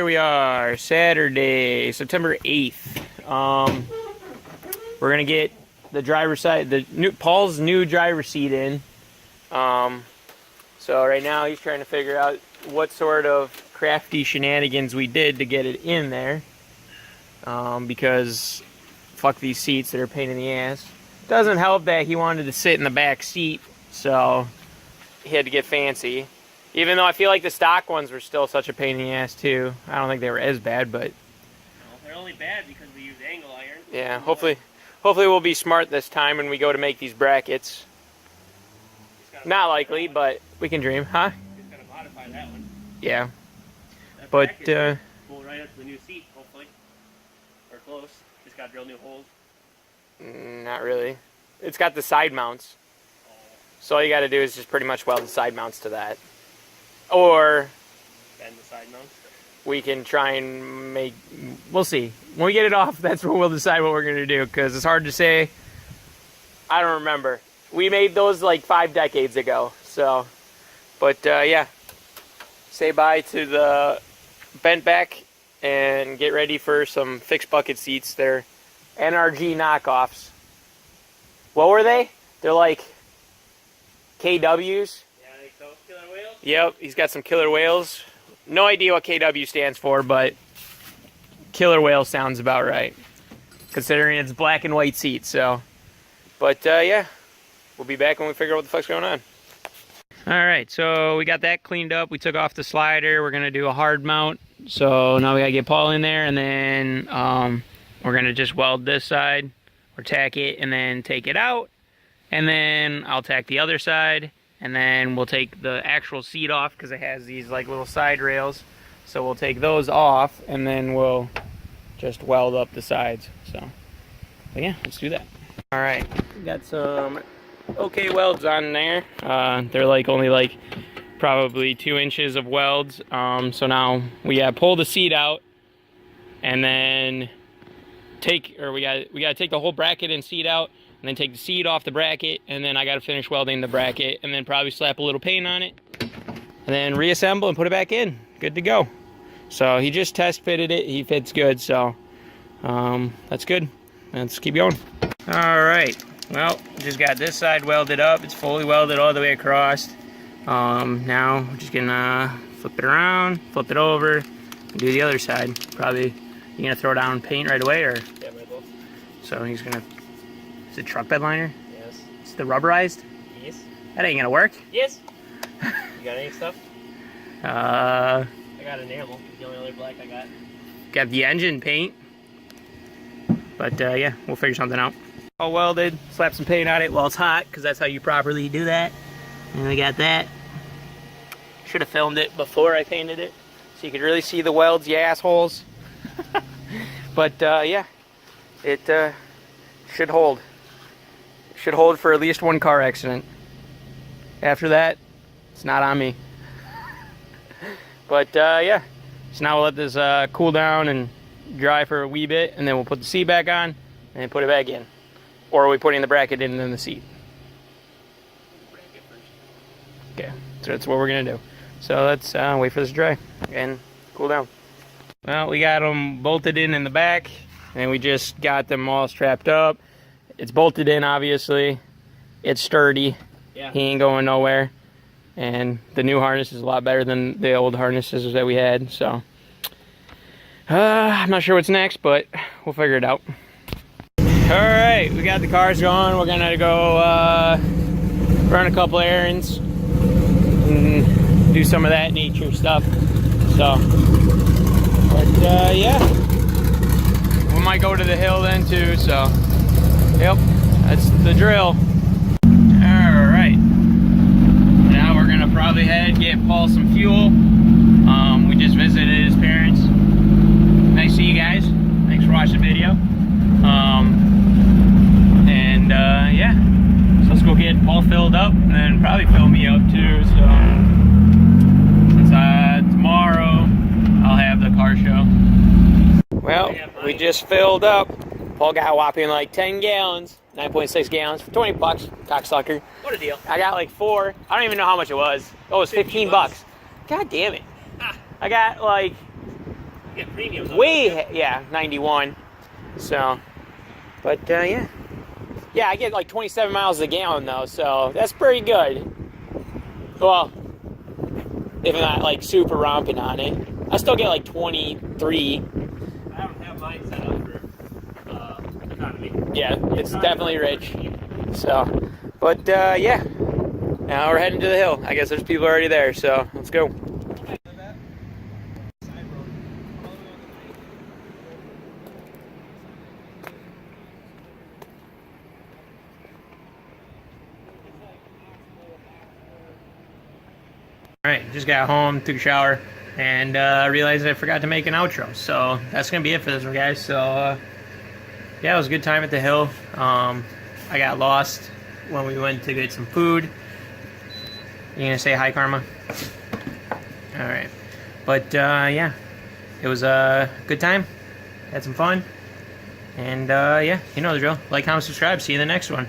we are, Saturday, September 8th. We're gonna get the driver's side, Paul's new driver's seat in. So right now he's trying to figure out what sort of crafty shenanigans we did to get it in there. Because fuck these seats, they're a pain in the ass. Doesn't help that he wanted to sit in the back seat, so he had to get fancy. Even though I feel like the stock ones were still such a pain in the ass too. I don't think they were as bad, but... No, they're only bad because we use angle iron. Yeah, hopefully we'll be smart this time when we go to make these brackets. Not likely, but we can dream, huh? Just gotta modify that one. Yeah. That But, will right up to the new seat, hopefully. Or close. Just gotta drill new holes. Not really. It's got the side mounts. So all you gotta do is just pretty much weld the side mounts to that. Or Bend the side mounts. we can try and make... We'll see. When we get it off, that's when we'll decide what we're going to do, because it's hard to say. I don't remember. We made those like 5 decades ago, so... But, yeah. Say bye to the bent back and get ready for some fixed bucket seats. They're NRG knockoffs. What were they? They're like KWs. Killer whales? Yep, he's got some killer whales. No idea what KW stands for, but killer whale sounds about right, considering it's black and white seats. So, but yeah, we'll be back when we figure out what the fuck's going on. All right, so we got that cleaned up. We took off the slider. We're gonna do a hard mount. So now we gotta get Paul in there, and then we're gonna just weld this side or tack it, and then take it out, and then I'll tack the other side. And then we'll take the actual seat off because it has these like little side rails. So we'll take those off and then we'll just weld up the sides. So, but yeah, let's do that. All right, got some okay welds on there. They're like only like probably 2 inches of welds. So now we gotta pull the seat out and then we gotta take the whole bracket and seat out. And then take the seat off the bracket, and then I gotta finish welding the bracket, and then probably slap a little paint on it, and then reassemble and put it back in. Good to go. So he just test fitted it. He fits good, so that's good. Let's keep going. All right. Well, just got this side welded up. It's fully welded all the way across. Now we're just gonna flip it around, flip it over, and do the other side. Probably you gonna throw down paint right away, or? Yeah, might as well. So he's gonna. Is it truck bed liner? Yes. It's the rubberized? Yes. That ain't gonna work. Yes. You got any stuff? I got enamel. The only other black I got. Got the engine paint. But yeah, we'll figure something out. All welded, slap some paint on it while it's hot, because that's how you properly do that. And we got that. Should have filmed it before I painted it, so you could really see the welds, you assholes. But yeah, it should hold. Should hold for at least 1 car accident. After that, it's not on me. But yeah, so now we'll let this cool down and dry for a wee bit, and then we'll put the seat back on and then put it back in. Or are we putting the bracket in and then the seat? Okay, so that's what we're gonna do. So let's wait for this to dry and cool down. Well, we got them bolted in the back, and we just got them all strapped up. It's bolted in, obviously. It's sturdy. Yeah. He ain't going nowhere. And the new harness is a lot better than the old harnesses that we had, so. I'm not sure what's next, but we'll figure it out. Alright, we got the cars going. We're gonna go run a couple errands and do some of that nature stuff. So, but yeah. We might go to the hill then too, so. Yep, that's the drill. Alright. Now we're gonna probably head get Paul some fuel. We just visited his parents. Nice to see you guys. Thanks for watching the video. And yeah. So let's go get Paul filled up and then probably fill me up too. So since tomorrow I'll have the car show. Well, we just filled up. Paul got a whopping like 10 gallons, 9.6 gallons for 20 bucks, cocksucker. What a deal. I got like 4. I don't even know how much it was. Oh, it was 15 bucks. God damn it. I got like Yeah, premium. yeah, 91. So, but yeah. Yeah, I get like 27 miles a gallon though, so that's pretty good. Well, if I'm not like super romping on it. I still get like 23. I don't have mine set up for economy. Yeah, it's definitely rich. So, but yeah. Now we're heading to the hill. I guess there's people already there, so let's go. Alright, just got home, took a shower, and realized I forgot to make an outro. So that's going to be it for this one, guys. So yeah, it was a good time at the hill. I got lost when we went to get some food. You going to say hi, Karma? Alright. But yeah, it was a good time. Had some fun. And yeah, you know the drill. Like, comment, subscribe. See you in the next one.